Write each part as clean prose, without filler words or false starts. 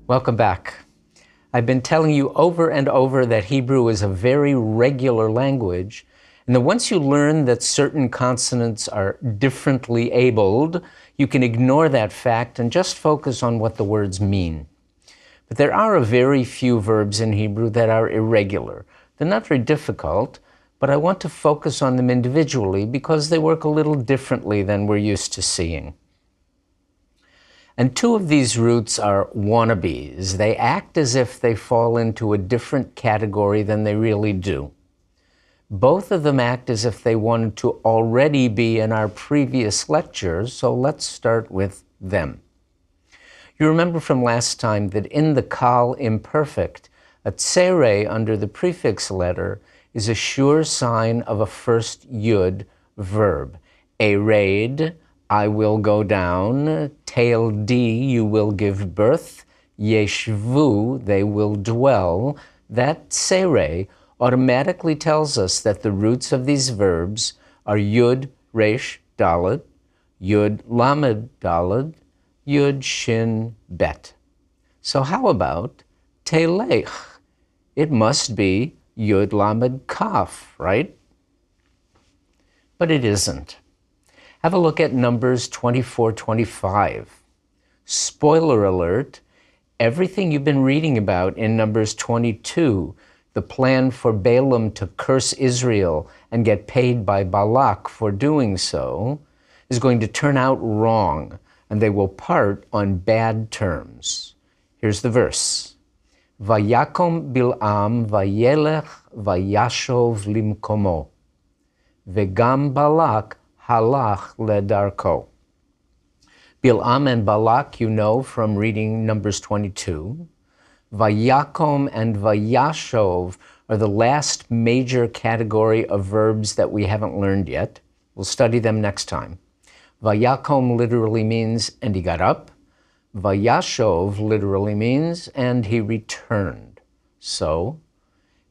Welcome back. I've been telling you over and over that Hebrew is a very regular language, and that once you learn that certain consonants are differently abled, you can ignore that fact and just focus on what the words mean. But there are a very few verbs in Hebrew that are irregular. They're not very difficult, but I want to focus on them individually because they work a little differently than we're used to seeing. And two of these roots are wannabes. They act as if they fall into a different category than they really do. Both of them act as if they wanted to already be in our previous lectures, so let's start with them. You remember from last time that in the Kal imperfect, a tsere under the prefix letter is a sure sign of a first yud verb. Ered, I will go down. Tail D, you will give birth. Yeshvu, they will dwell. That tsere automatically tells us that the roots of these verbs are yud, resh, daled, yud, lamed, daled, yud, shin, bet. So how about telech? It must be yud, lamed, kaf, right? But it isn't. Have a look at Numbers 24-25. Spoiler alert, everything you've been reading about in Numbers 22, the plan for Balaam to curse Israel and get paid by Balak for doing so, is going to turn out wrong, and they will part on bad terms. Here's the verse. Vayakom Bil'am vayelech vayashov limkomo, vegam Balak halach ledarko. Bil'am and Balak, you know from reading Numbers 22. Vayakom and vayashov are the last major category of verbs that we haven't learned yet. We'll study them next time. Vayakom literally means, and he got up. Vayashov literally means, and he returned. So,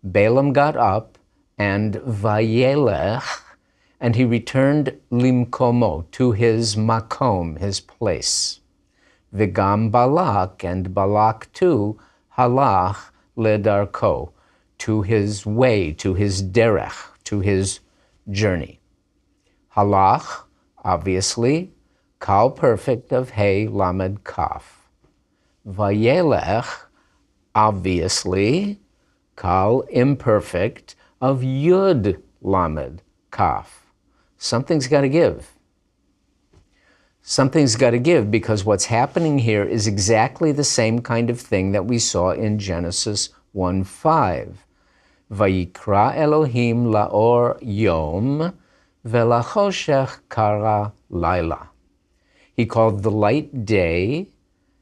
Balaam got up, and vayelech, and he returned limkomo, to his makom, his place. Vigam Balak, and Balak too, halach ledarko, to his way, to his derech, to his journey. Halach, obviously, kal perfect of hey, lamed, kaf. Vayelech, obviously, kal imperfect of yud, lamed, kaf. Something's got to give. Something's got to give because what's happening here is exactly the same kind of thing that we saw in Genesis 1:5. Vayikra Elohim laor yom velachoshech kara laila. He called the light day,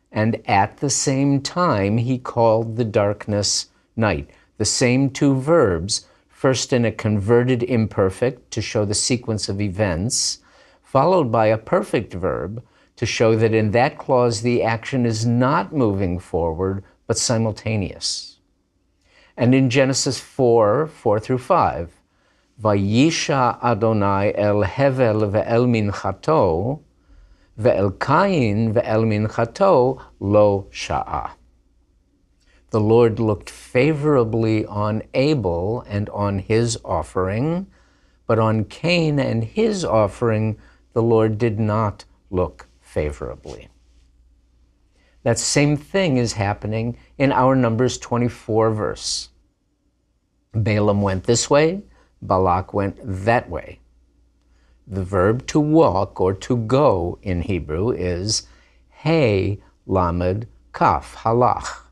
and at the same time he called the darkness night. The same two verbs, first in a converted imperfect to show the sequence of events, followed by a perfect verb to show that in that clause the action is not moving forward, but simultaneous. And in Genesis 4:4-5, Vayisha Adonai el Hevel ve'el minchato, ve'el Kain ve'el minchato lo sha'a. The Lord looked favorably on Abel and on his offering, but on Cain and his offering, the Lord did not look favorably. That same thing is happening in our Numbers 24 verse. Balaam went this way, Balak went that way. The verb to walk or to go in Hebrew is hey, lamed, kaf, halach.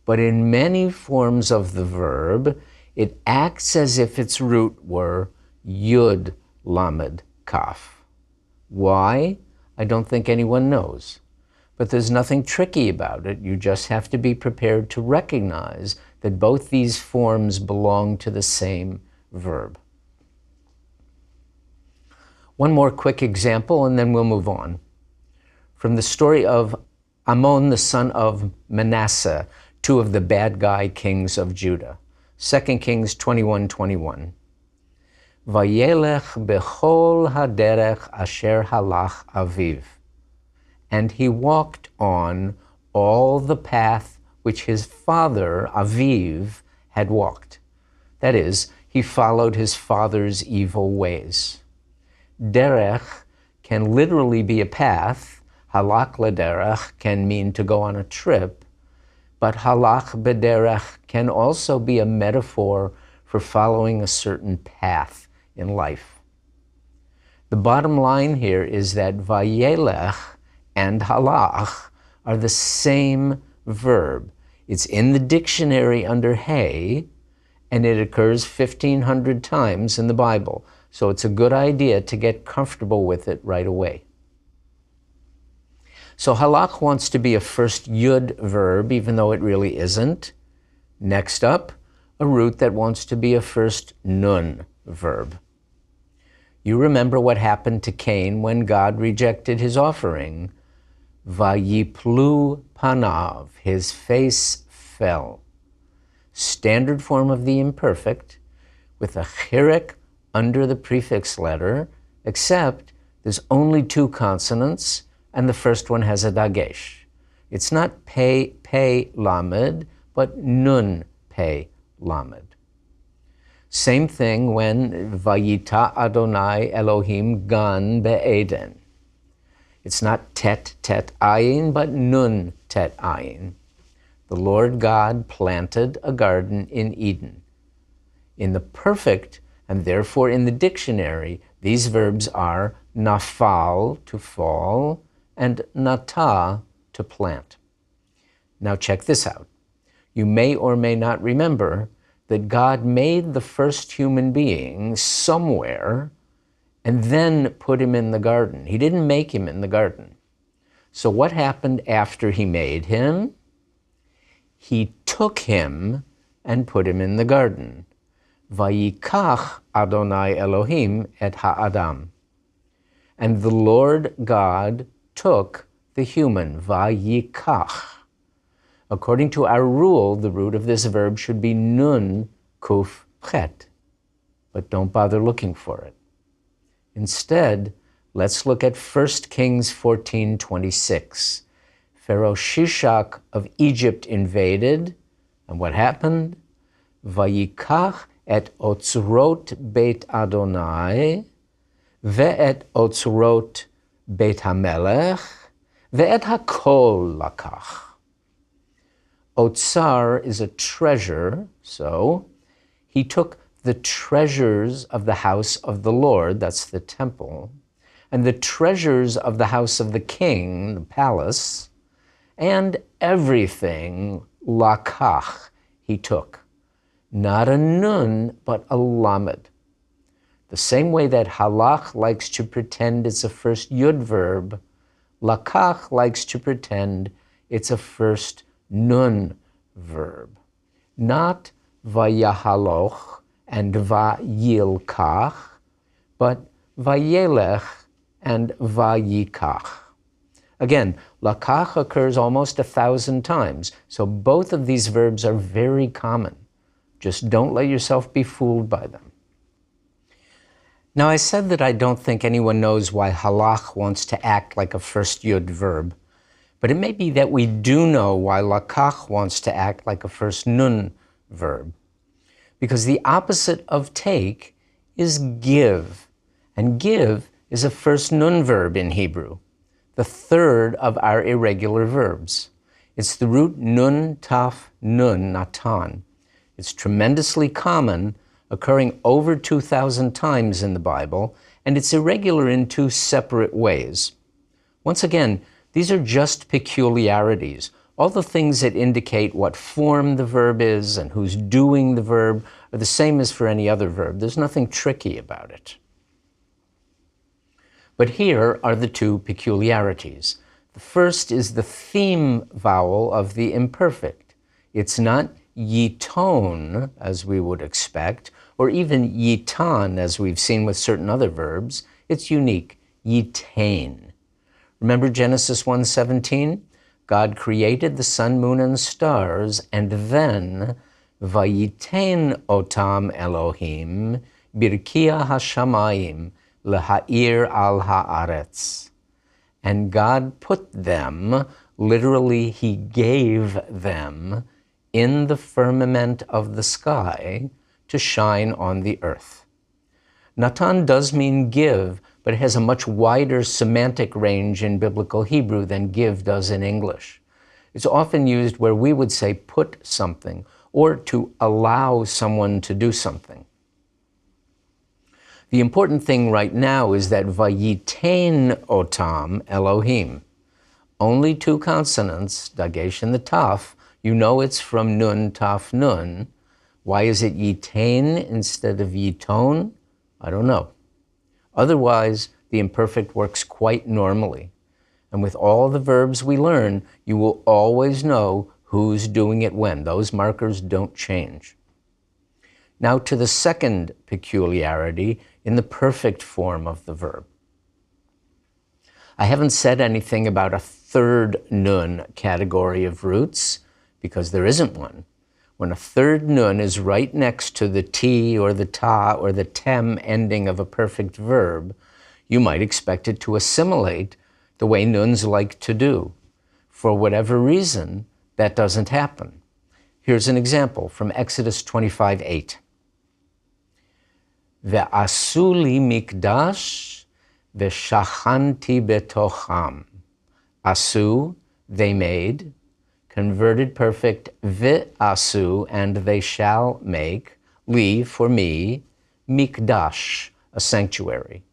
But in many forms of the verb, it acts as if its root were yud, lamed, kaf. Why? I don't think anyone knows. But there's nothing tricky about it. You just have to be prepared to recognize that both these forms belong to the same verb. One more quick example, and then we'll move on. From the story of Ammon, the son of Manasseh, two of the bad guy kings of Judah. 2 Kings 21:21. Vayelech bechol haderech asher halach aviv. And he walked on all the path which his father, Aviv, had walked. That is, he followed his father's evil ways. Derech can literally be a path. Halach lederech can mean to go on a trip, but halach bederech can also be a metaphor for following a certain path in life. The bottom line here is that vayelech and halach are the same verb. It's in the dictionary under hey, and it occurs 1,500 times in the Bible. So it's a good idea to get comfortable with it right away. So halach wants to be a first yud verb, even though it really isn't. Next up, a root that wants to be a first nun verb. You remember what happened to Cain when God rejected his offering. Vayiplu panav, his face fell. Standard form of the imperfect, with a chirek under the prefix letter, except there's only 2 consonants, and the first one has a dagesh. It's not pei lamed, but nun pei lamed. Same thing when Vayita Adonai Elohim gan be'eden. It's not tet ayin, but nun tet ayin. The Lord God planted a garden in Eden. In the perfect, and therefore in the dictionary, these verbs are nafal, to fall, and nata, to plant. Now check this out. You may or may not remember that God made the first human being somewhere and then put him in the garden. He didn't make him in the garden. So what happened after he made him? He took him and put him in the garden. Vayikach Adonai Elohim et ha'adam. And the Lord God took the human, vayikach. According to our rule, the root of this verb should be nun kuf chet. But don't bother looking for it. Instead, let's look at 1 Kings 14:26. Pharaoh Shishak of Egypt invaded, and what happened? Vayikach et otzrot beit Adonai, ve'et otzrot beit hamelech, ve'et hakol lakach. Otsar is a treasure, so he took the treasures of the house of the Lord, that's the temple, and the treasures of the house of the king, the palace, and everything, lakach, he took. Not a nun, but a lamed. The same way that halach likes to pretend it's a first yud verb, lakach likes to pretend it's a first nun verb. Not vayahaloch and vayilkach, but vayelech and vayikach. Again, lakach occurs almost 1,000 times, so both of these verbs are very common. Just don't let yourself be fooled by them. Now, I said that I don't think anyone knows why halach wants to act like a first yud verb, but it may be that we do know why lakach wants to act like a first nun verb. Because the opposite of take is give, and give is a first nun verb in Hebrew, the third of our irregular verbs. It's the root nun, taf, nun, natan. It's tremendously common, occurring over 2,000 times in the Bible, and it's irregular in 2 separate ways. Once again, these are just peculiarities. All the things that indicate what form the verb is and who's doing the verb are the same as for any other verb. There's nothing tricky about it. But here are the 2 peculiarities. The first is the theme vowel of the imperfect. It's not yiton, as we would expect, or even yitan, as we've seen with certain other verbs. It's unique, yitain. Remember Genesis 1:17? God created the sun, moon, and stars, and then vayitain otam Elohim birkia hashamayim leha'ir al haaretz. And God put them Literally, he gave them in the firmament of the sky to shine on the earth. Natan does mean give, but it has a much wider semantic range in biblical Hebrew than give does in English. It's often used where we would say put something or to allow someone to do something. The important thing right now is that Vayitain otam Elohim. Only two consonants, dagesh and the taf. You know it's from nun, taf, nun. Why is it yitain instead of yiton? I don't know. Otherwise, the imperfect works quite normally. And with all the verbs we learn, you will always know who's doing it when. Those markers don't change. Now to the second peculiarity in the perfect form of the verb. I haven't said anything about a third nun category of roots because there isn't one. When a third nun is right next to the t or the ta or the tem ending of a perfect verb, you might expect it to assimilate the way nuns like to do. For whatever reason, that doesn't happen. Here's an example from Exodus 25:8. Ve'asu li mikdash ve'shachanti betocham. Asu, they made. Converted perfect, ve'asu, and they shall make. Li, for me. Mikdash, a sanctuary.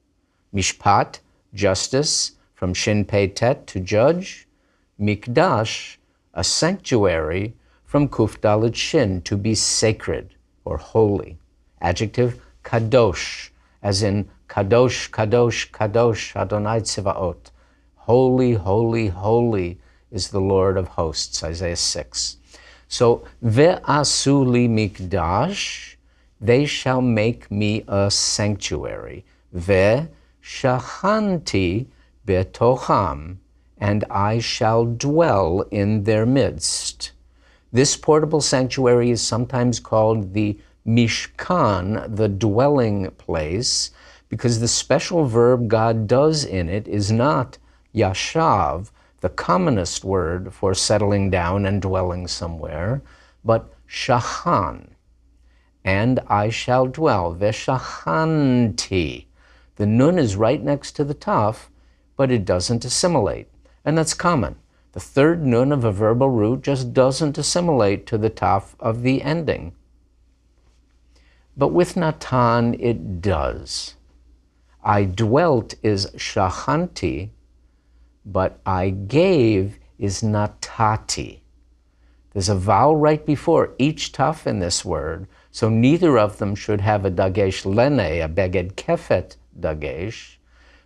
Mishpat, justice, from shin pei tet, to judge. Mikdash, a sanctuary, from kuf dalet shin, to be sacred or holy. Adjective, kadosh, as in kadosh, kadosh, kadosh, Adonai Tzivaot. Holy, holy, holy is the Lord of hosts, Isaiah 6. So, ve'asu li mikdash, they shall make me a sanctuary. Ve'shachanti betocham, and I shall dwell in their midst. This portable sanctuary is sometimes called the Mishkan, the dwelling place, because the special verb God does in it is not yashav, the commonest word for settling down and dwelling somewhere, but shachan, and I shall dwell, ve'shachanti. The nun is right next to the taf, but it doesn't assimilate, and that's common. The third nun of a verbal root just doesn't assimilate to the taf of the ending. But with Natan, it does. I dwelt is shachanti, but I gave is natati. There's a vowel right before each taf in this word, so neither of them should have a dagesh lene, a beged kefet dagesh,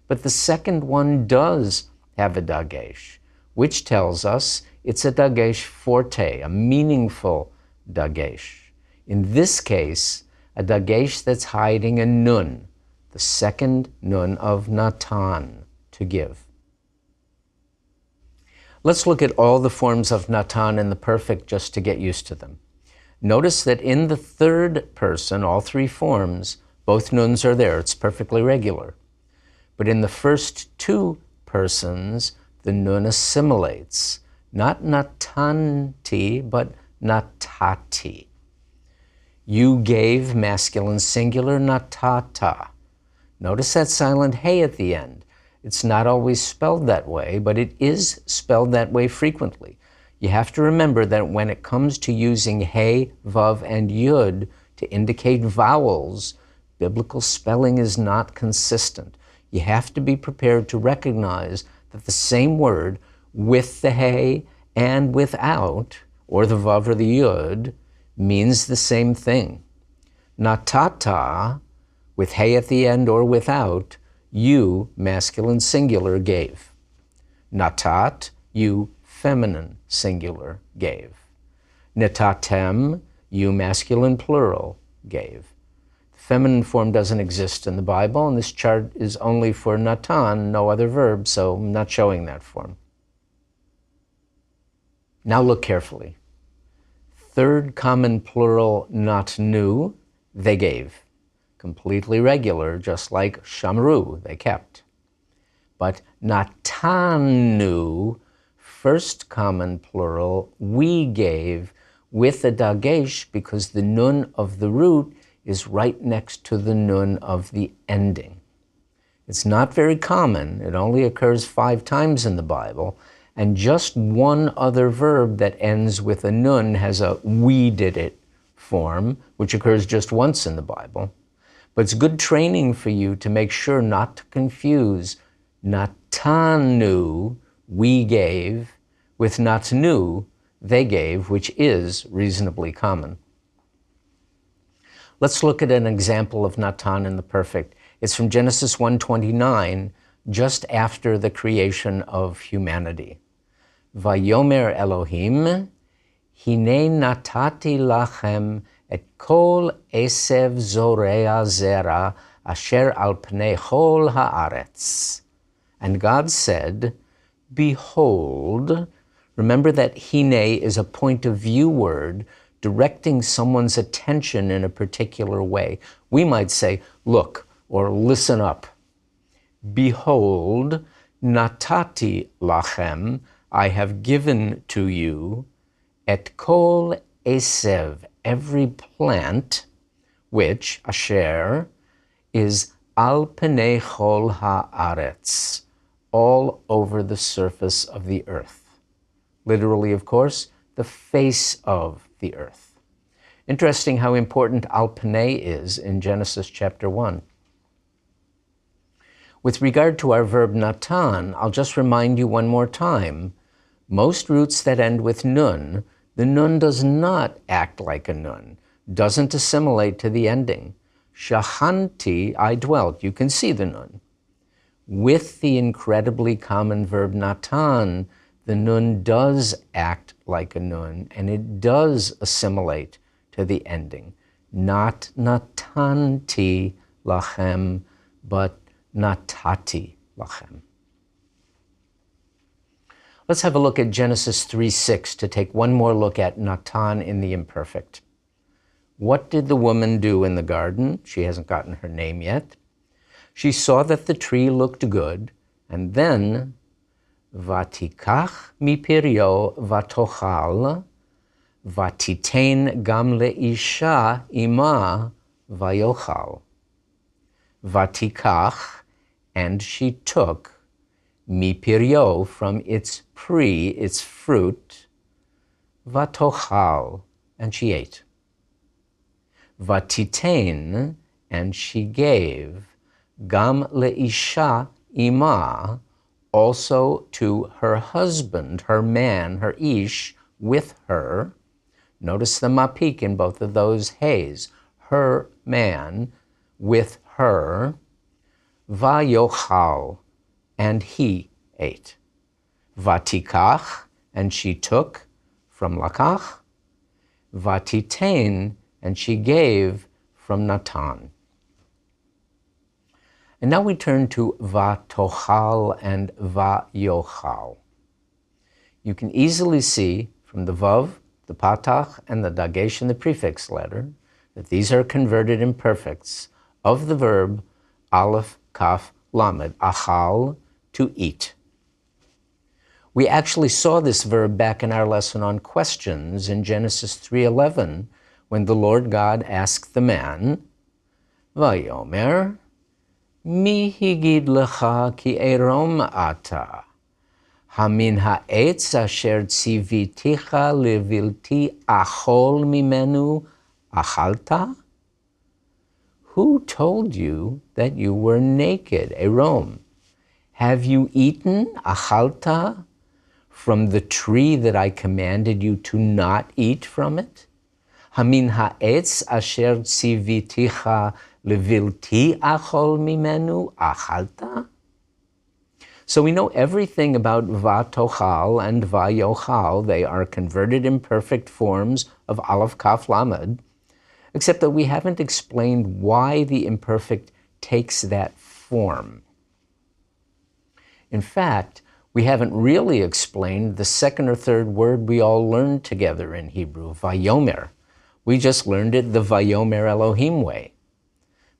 but the second one does have a dagesh, which tells us it's a dagesh forte, a meaningful dagesh. In this case, a dagesh that's hiding a nun, the second nun of Natan, to give. Let's look at all the forms of Natan in the perfect just to get used to them. Notice that in the third person, all three forms, both nuns are there. It's perfectly regular. But in the first two persons, the nun assimilates. Not natanti, but natati. You gave, masculine singular, natata. Notice that silent hey at the end. It's not always spelled that way, but it is spelled that way frequently. You have to remember that when it comes to using hey, vav, and yud to indicate vowels, biblical spelling is not consistent. You have to be prepared to recognize that the same word with the hey and without, or the vav or the yud, means the same thing. Natata, with hey at the end or without, you, masculine singular, gave. Natat, you, feminine singular, gave. Natatem, you, masculine plural, gave. The feminine form doesn't exist in the Bible, and this chart is only for Natan, no other verb, so I'm not showing that form. Now look carefully. Third common plural, natnu, they gave. Completely regular, just like shamru, they kept. But natanu, first common plural, we gave, with a dagesh, because the nun of the root is right next to the nun of the ending. It's not very common. It only occurs 5 times in the Bible. And just one other verb that ends with a nun has a we did it form, which occurs just once in the Bible. But it's good training for you to make sure not to confuse natanu, we gave, with natnu, they gave, which is reasonably common. Let's look at an example of natan in the perfect. It's from Genesis 1:29, just after the creation of humanity. Vayomer Elohim, hine natati lachem et kol esev zorea zera asher al pnei chol haaretz. And God said, behold, remember that hine is a point of view word directing someone's attention in a particular way. We might say, look, or listen up. Behold, natati lachem, I have given to you, et kol esev, every plant, which, asher, is al penei chol haaretz, all over the surface of the earth. Literally, of course, the face of the earth. Interesting how important al penei is in Genesis chapter 1. With regard to our verb natan, I'll just remind you one more time. Most roots that end with nun, the nun does not act like a nun, doesn't assimilate to the ending. Shahanti, I dwelt, you can see the nun. With the incredibly common verb natan, the nun does act like a nun, and it does assimilate to the ending. Not natanti lachem, but natati lachem. Let's have a look at Genesis 3:6 to take one more look at natan in the imperfect. What did the woman do in the garden? She hasn't gotten her name yet. She saw that the tree looked good, and then vatikach mipirio vatochal, vatitein gam leisha ima vayochal. Vatikach, and she took, mipirio, from its pri, its fruit, vatochal, and she ate. Vatitein, and she gave, gam leisha ima, also to her husband, her man, her ish, with her. Notice the mapik in both of those hays. Her man, with her. Vayochal, and he ate. Vatikach, and she took from lakach. Vatitein, and she gave from natan. And now we turn to vatochal and vayochal. You can easily see from the vav, the patach, and the dagesh in the prefix letter that these are converted imperfects of the verb aleph, kaf, lamed, achal, to eat. We actually saw this verb back in our lesson on questions in Genesis 3:11, when the Lord God asked the man, Vayomer, mi higid lecha ki erom ata, hamin ha'etz asher tziviticha levilti achol mimenu achalta? Who told you that you were naked, erom? Have you eaten, achalta, from the tree that I commanded you to not eat from it? Hamin ha'etz asher tziviticha levilti achol mimenu achalta? So we know everything about vatochal and vayochal. They are converted imperfect forms of aleph, kaf, lamed, except that we haven't explained why the imperfect takes that form. In fact, we haven't really explained the second or third word we all learned together in Hebrew, vayomer. We just learned it the vayomer Elohim way.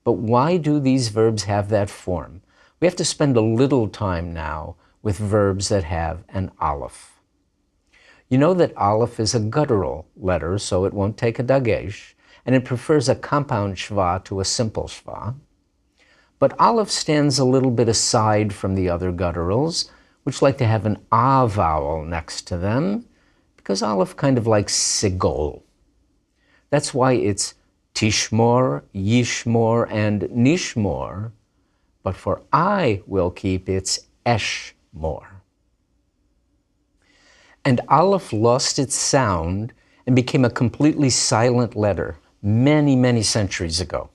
But why do these verbs have that form? We have to spend a little time now with verbs that have an aleph. You know that Aleph is a guttural letter, so it won't take a dagesh, and it prefers a compound shva to a simple shva. But Aleph stands a little bit aside from the other gutturals, which like to have an ah vowel next to them, because Aleph kind of likes sigol. That's why it's tishmor, yishmor, and nishmor, but for I will keep its eshmor. And Aleph lost its sound and became a completely silent letter many, many centuries ago.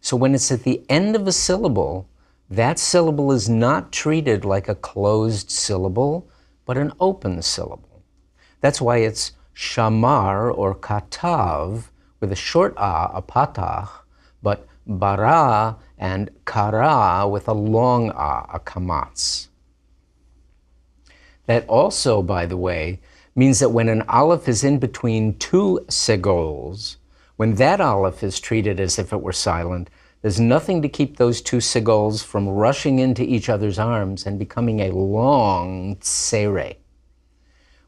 So when it's at the end of a syllable, that syllable is not treated like a closed syllable, but an open syllable. That's why it's shamar or katav with a short a patach, but bara and kara with a long a kamatz. That also, by the way, means that when an aleph is in between two segols, when that aleph is treated as if it were silent, there's nothing to keep those two segols from rushing into each other's arms and becoming a long tsere.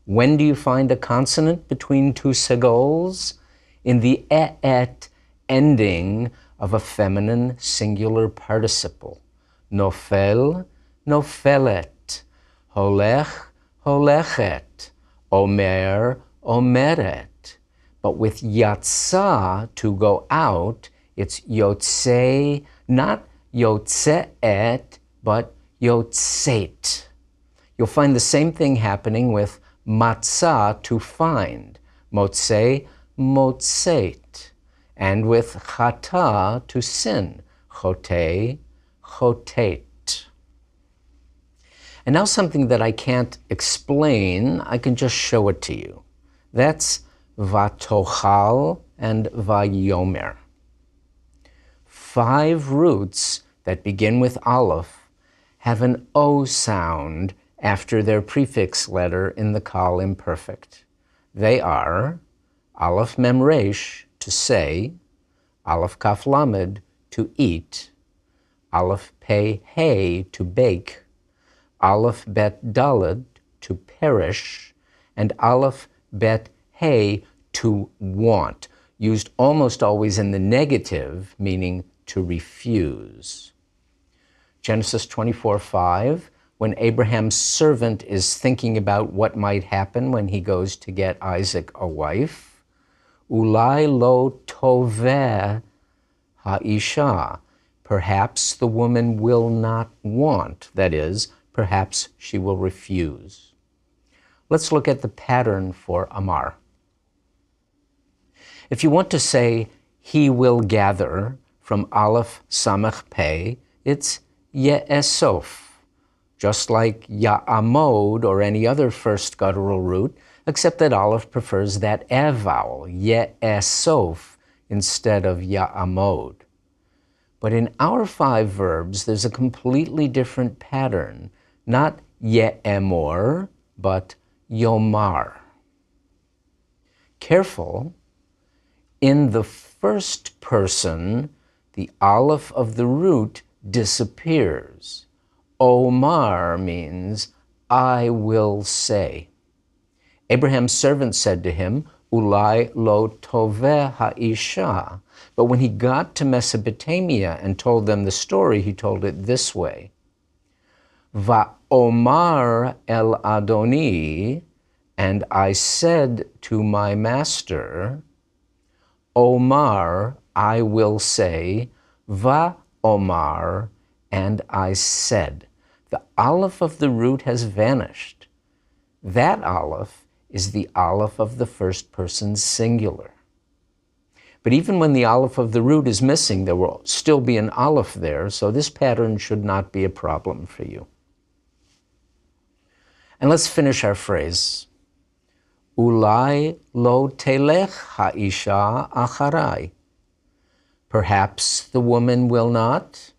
When do you find a consonant between two segols? In the et ending of a feminine singular participle. Nofel, nofelet. Holech, holechet. Omer, omeret. But with yatsa, to go out, it's yotze, not yotzeet, but yotzeit. You'll find the same thing happening with matzah, to find. Motze, motzeit. And with chata, to sin. Chote, choteit. And now something that I can't explain, I can just show it to you. That's vatochal and vayomer. 5 roots that begin with aleph have an O sound after their prefix letter in the kal imperfect. They are aleph mem resh, to say, aleph kaf lamed, to eat, aleph pei hey, to bake, aleph bet daled, to perish, and aleph bet hey, to want, used almost always in the negative, meaning to refuse. Genesis 24:5, when Abraham's servant is thinking about what might happen when he goes to get Isaac a wife, ulai lo toveh ha'isha, perhaps the woman will not want, that is, perhaps she will refuse. Let's look at the pattern for Amar. If you want to say, he will gather, from aleph samech pei, it's ye'esof, just like ya'amod or any other first guttural root, except that aleph prefers that e vowel, ye'esof, instead of ya'amod. But in our 5 verbs, there's a completely different pattern, not ye'emor, but yomar. Careful, in the first person, the aleph of the root disappears. Omar means, I will say. Abraham's servant said to him, ulai lo toveh ha'isha. But when he got to Mesopotamia and told them the story, he told it this way. Va'omar el Adoni, and I said to my master, Omar, I will say, Va-omar, and I said. The aleph of the root has vanished. That aleph is the aleph of the first person singular. But even when the aleph of the root is missing, there will still be an aleph there, so this pattern should not be a problem for you. And let's finish our phrase. Ulai lo telech ha'isha acharai. Perhaps the woman will not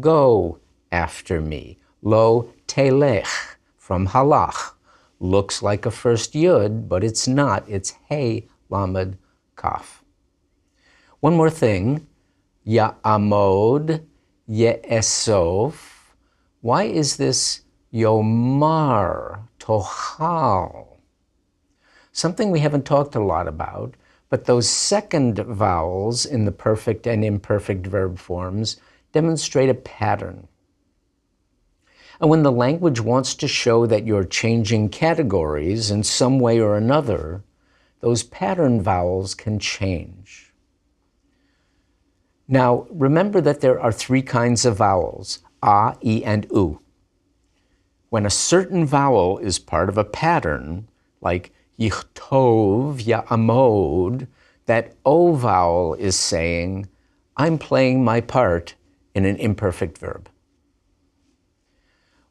go after me. Lo telech, from halach. Looks like a first yud, but it's not. It's hey lamed kaf. One more thing. Ya'amod, ye'esof. Why is this yomar, tochal? something we haven't talked a lot about, but those second vowels in the perfect and imperfect verb forms demonstrate a pattern. And when the language wants to show that you're changing categories in some way or another, those pattern vowels can change. Now, remember that there are three kinds of vowels, a, e, and u. When a certain vowel is part of a pattern, like yichtov, ya'amod, that o vowel is saying, I'm playing my part in an imperfect verb.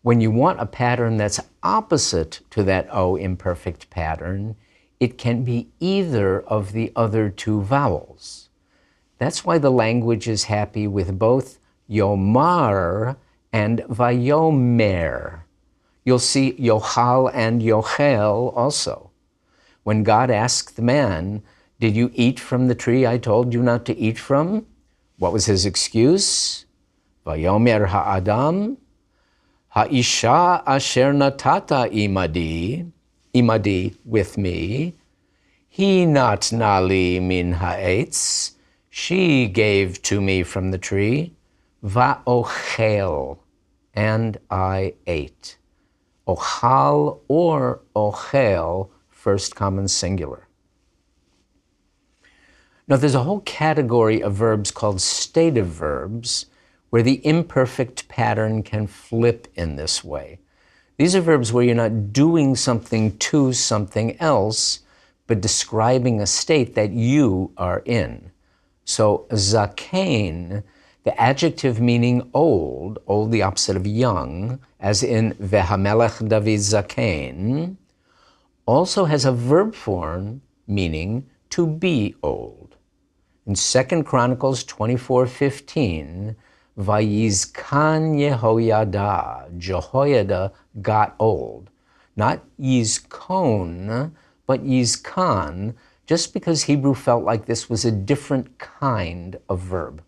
When you want a pattern that's opposite to that o imperfect pattern, it can be either of the other two vowels. That's why the language is happy with both yomar and vayomer. You'll see yochal and yochel also. When God asked the man, did you eat from the tree I told you not to eat from? What was his excuse? Vayomer ha'adam, ha'isha asher natata imadi, with me, he natnali min ha'etz, she gave to me from the tree, va'ochel, and I ate. Ochal or ochel, first common singular. Now there's a whole category of verbs called stative verbs where the imperfect pattern can flip in this way. These are verbs where you're not doing something to something else, but describing a state that you are in. So zakein, the adjective meaning old, the opposite of young, as in Vehamelech David zakein, also has a verb form meaning to be old. In 2 Chronicles 24:15, Vayizkan Yehoyada, Jehoiada got old. Not Yizkon, but Yizkan, just because Hebrew felt like this was a different kind of verb.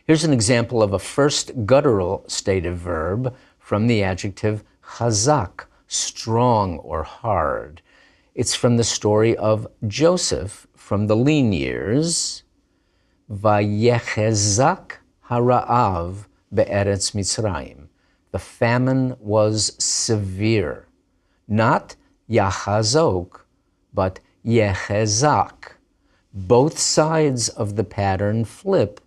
Here's an example of a first guttural stative verb from the adjective chazak, strong or hard. It's from the story of Joseph from the lean years. Vayechezak hara'av be'eretz Mitzrayim. The famine was severe. Not yachazok, but yechezak. Both sides of the pattern flip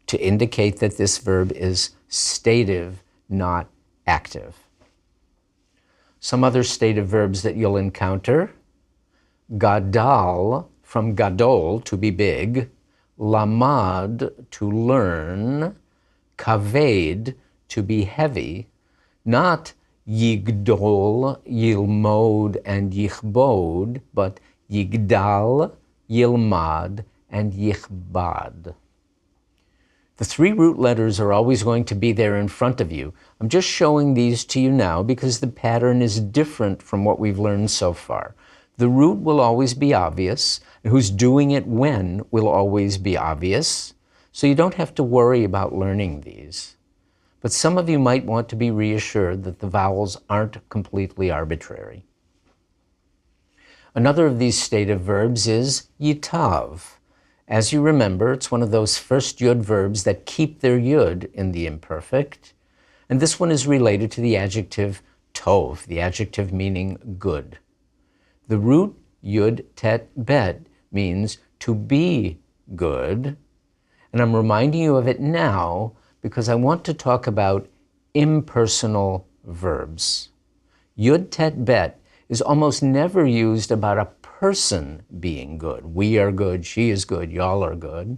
to indicate that this verb is stative, not active. Some other stative verbs that you'll encounter: gadal, from gadol, to be big; lamad, to learn; kaved, to be heavy; not yigdol, yilmod, and yichbod, but yigdal, yilmad, and yichbad. The three root letters are always going to be there in front of you. I'm just showing these to you now because the pattern is different from what we've learned so far. The root will always be obvious, and who's doing it when will always be obvious, so you don't have to worry about learning these. But some of you might want to be reassured that the vowels aren't completely arbitrary. Another of these stative verbs is yitav. As you remember, it's one of those first yud verbs that keep their yud in the imperfect, and this one is related to the adjective tov, the adjective meaning good. The root yud tet bet means to be good, and I'm reminding you of it now because I want to talk about impersonal verbs. Yud tet bet is almost never used about a person being good. We are good, she is good, y'all are good.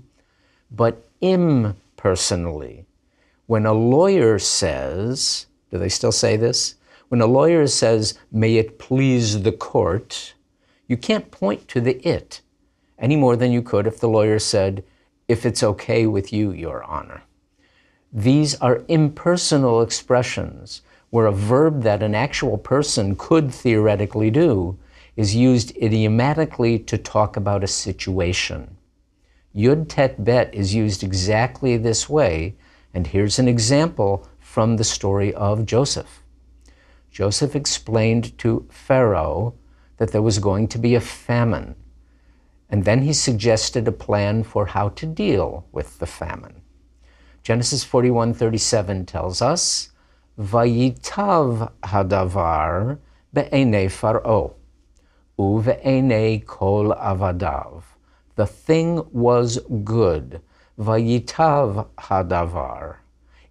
But impersonally, when a lawyer says, do they still say this? When a lawyer says, may it please the court, you can't point to the it any more than you could if the lawyer said, if it's okay with you, Your Honor. These are impersonal expressions where a verb that an actual person could theoretically do is used idiomatically to talk about a situation. Yud tet bet is used exactly this way, and here's an example from the story of Joseph. Joseph explained to Pharaoh that there was going to be a famine. And then he suggested a plan for how to deal with the famine. Genesis 41:37 tells us, Vayitav hadavar be'enei Pharaoh, uve'enei kol avadav. The thing was good, Vayitav hadavar,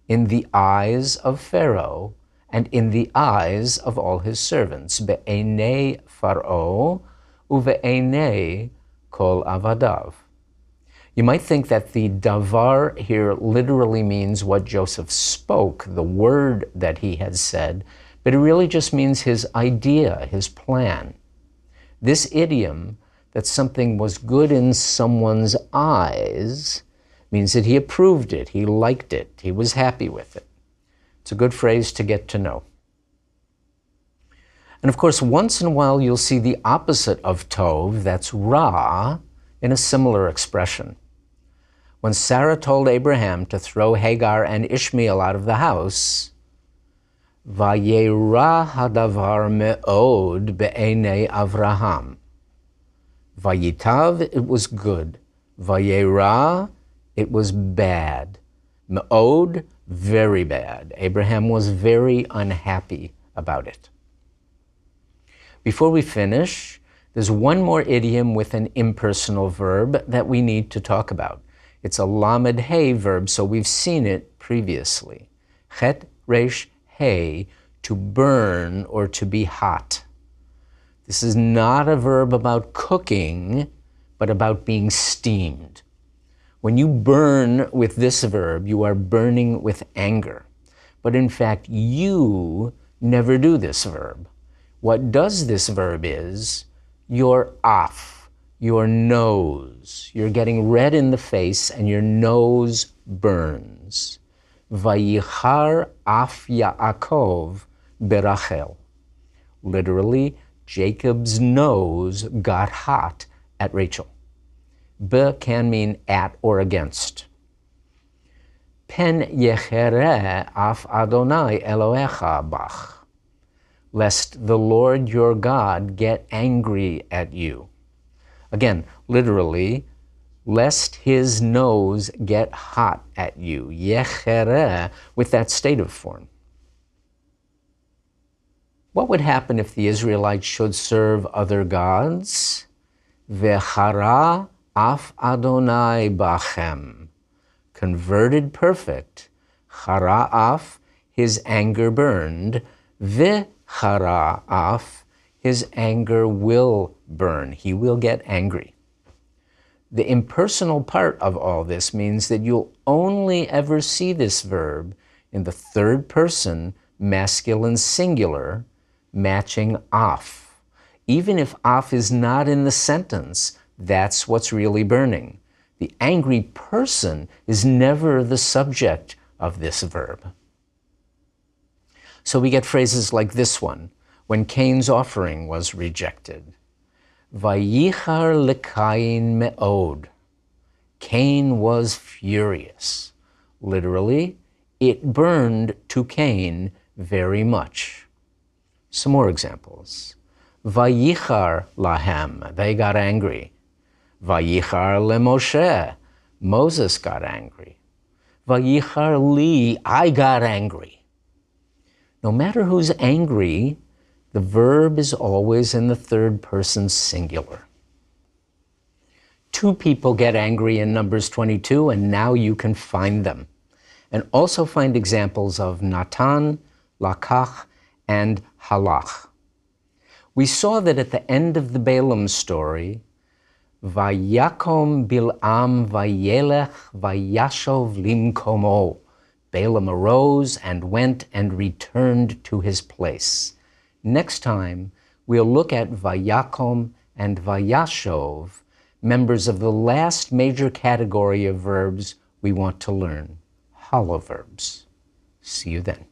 in the eyes of Pharaoh and in the eyes of all his servants. Be'enei Pharaoh, uve'enei kol avadav. You might think that the davar here literally means what Joseph spoke, the word that he had said, but it really just means his idea, his plan. This idiom, that something was good in someone's eyes, means that he approved it, he liked it, he was happy with it. It's a good phrase to get to know. And of course, once in a while you'll see the opposite of tov, that's ra, in a similar expression. When Sarah told Abraham to throw Hagar and Ishmael out of the house, Vayera hadavar me'od be'enei Avraham. Vayitav, it was good. Vayera, it was bad. Me'od, very bad. Abraham was very unhappy about it. Before we finish, there's one more idiom with an impersonal verb that we need to talk about. It's a lamed hey verb, so we've seen it previously. Chet resh hey, to burn or to be hot. This is not a verb about cooking, but about being steamed. When you burn with this verb, you are burning with anger. But in fact, you never do this verb. What does this verb is, you're off. Your nose, you're getting red in the face and your nose burns. Vayichar af Yaakov berachel. Literally, Jacob's nose got hot at Rachel. Be can mean at or against. Pen yechere af Adonai Elohecha bach. Lest the Lord your God get angry at you. Again, literally, lest his nose get hot at you. Yechere, with that stative form. What would happen if the Israelites should serve other gods? Vechara af Adonai bachem. Converted perfect. Chara af, his anger burned. Vechara af, his anger will burn. He will get angry. The impersonal part of all this means that you'll only ever see this verb in the third person, masculine singular, matching af. Even if af is not in the sentence, that's what's really burning. The angry person is never the subject of this verb. So we get phrases like this one, when Cain's offering was rejected. Vayichar leKain me'od. Cain was furious. Literally, it burned to Cain very much. Some more examples. Vayichar lahem, they got angry. Vayichar leMoshe, Moses got angry. Vayichar li, I got angry. No matter who's angry, the verb is always in the third person singular. Two people get angry in Numbers 22, and now you can find them. And also find examples of Natan, Lakach, and Halach. We saw that at the end of the Balaam story, Vayakom Bil'am Vayelech Vayashov Limkomo. Balaam arose and went and returned to his place. Next time, we'll look at Vayakom and Vayashov, members of the last major category of verbs we want to learn, hollow verbs. See you then.